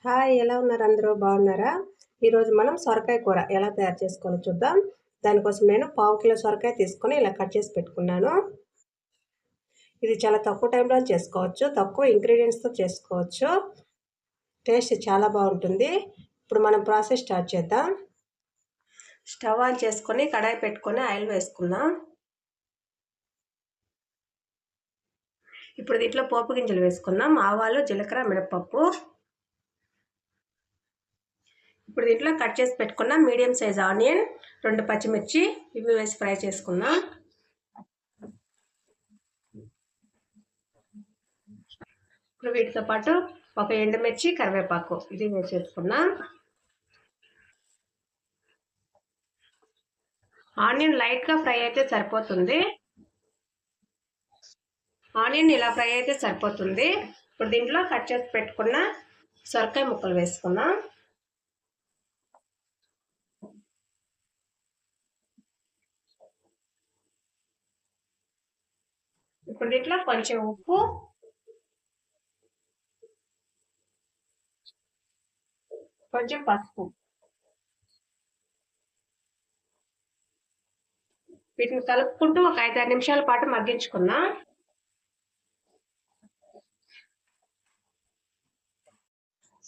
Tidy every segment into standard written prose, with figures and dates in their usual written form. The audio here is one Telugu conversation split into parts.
హాయ్, ఎలా ఉన్నారు? అందరూ బాగున్నారా? ఈరోజు మనం సొరకాయ కూర ఎలా తయారు చేసుకోవాలో చూద్దాం. దానికోసం నేను 1/2 కిలో సొరకాయ తీసుకొని ఇలా కట్ చేసి పెట్టుకున్నాను. ఇది చాలా తక్కువ టైంలో చేసుకోవచ్చు, తక్కువ ఇంగ్రీడియంట్స్తో చేసుకోవచ్చు. టేస్ట్ చాలా బాగుంటుంది. ఇప్పుడు మనం ప్రాసెస్ స్టార్ట్ చేద్దాం. స్టవ్ ఆన్ చేసుకొని కడాయి పెట్టుకొని ఆయిల్ వేసుకుందాం. ఇప్పుడు దీంట్లో పోపు గింజలు వేసుకుందాం. ఆవాలు, జీలకర్ర, మినపప్పు. ఇప్పుడు దీంట్లో కట్ చేసి పెట్టుకున్న మీడియం సైజ్ ఆనియన్, 2 పచ్చిమిర్చి ఇవి వేసి ఫ్రై చేసుకుందాం. ఇప్పుడు వీటితో పాటు ఒక ఎండుమిర్చి, కరివేపాకు ఇది వేసేసుకున్నాం. ఆనియన్ లైట్గా ఫ్రై అయితే సరిపోతుంది. ఆనియన్ ఇలా ఫ్రై అయితే సరిపోతుంది. ఇప్పుడు దీంట్లో కట్ చేసి పెట్టుకున్న సొరకాయ ముక్కలు వేసుకుందాం. ఇప్పుడు దీంట్లో కొంచెం ఉప్పు, కొంచెం పసుపు, వీటిని కలుపుకుంటూ ఒక 5-6 నిమిషాల పాటు మగ్గించుకుందాం.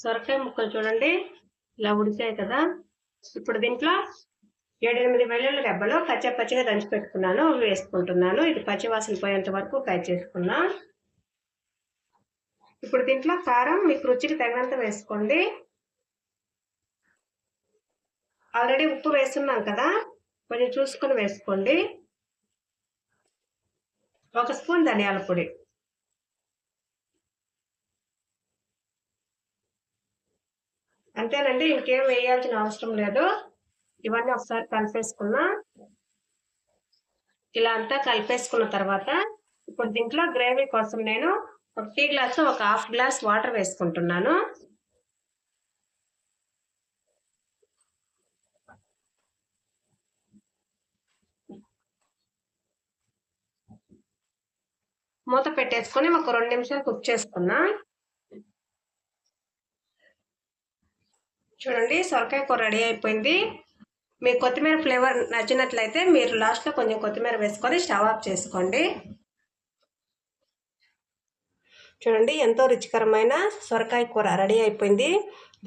సొరకాయ ముక్కలు చూడండి ఇలా ఉడికాయి కదా. ఇప్పుడు దీంట్లో 7-8 వెల్లుల్లి రెబ్బలు పచ్చిగా దంచి పెట్టుకున్నాను, వేసుకుంటున్నాను. ఇది పచ్చివాసన పోయేంత వరకు ఫ్రై చేసుకున్నాం. ఇప్పుడు దీంట్లో కారం మీకు రుచికి తగినంత వేసుకోండి. ఆల్రెడీ ఉప్పు వేస్తున్నాం కదా, కొంచెం చూసుకొని వేసుకోండి. 1 స్పూన్ ధనియాల పొడి, అంతేనండి, ఇంకేం వేయాల్సిన అవసరం లేదు. ఇవన్నీ ఒకసారి కలిపేసుకున్నా. ఇలా అంతా కలిపేసుకున్న తర్వాత ఇప్పుడు దీంట్లో గ్రేవీ కోసం నేను ఒక టీ గ్లాస్ 1/2 గ్లాస్ వాటర్ వేసుకుంటున్నాను. మూత పెట్టేసుకొని ఒక 2 నిమిషాలు కుక్ చేసుకున్నా. చూడండి సొరకాయ కూర రెడీ అయిపోయింది. మీకు కొత్తిమీర ఫ్లేవర్ నచ్చినట్లయితే మీరు లాస్ట్లో కొంచెం కొత్తిమీర వేసుకొని స్టవ్ ఆఫ్ చేసుకోండి. చూడండి ఎంతో రుచికరమైన సొరకాయ కూర రెడీ అయిపోయింది.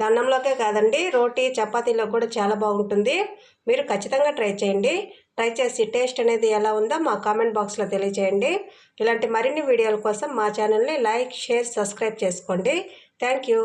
అన్నంలోకే కాదండి, రోటీ చపాతీలో కూడా చాలా బాగుంటుంది. మీరు ఖచ్చితంగా ట్రై చేయండి. ట్రై చేసి టేస్ట్ అనేది ఎలా ఉందో మా కామెంట్ బాక్స్లో తెలియజేయండి. ఇలాంటి మరిన్ని వీడియోల కోసం మా ఛానల్ని లైక్, షేర్, సబ్స్క్రైబ్ చేసుకోండి. Thank you.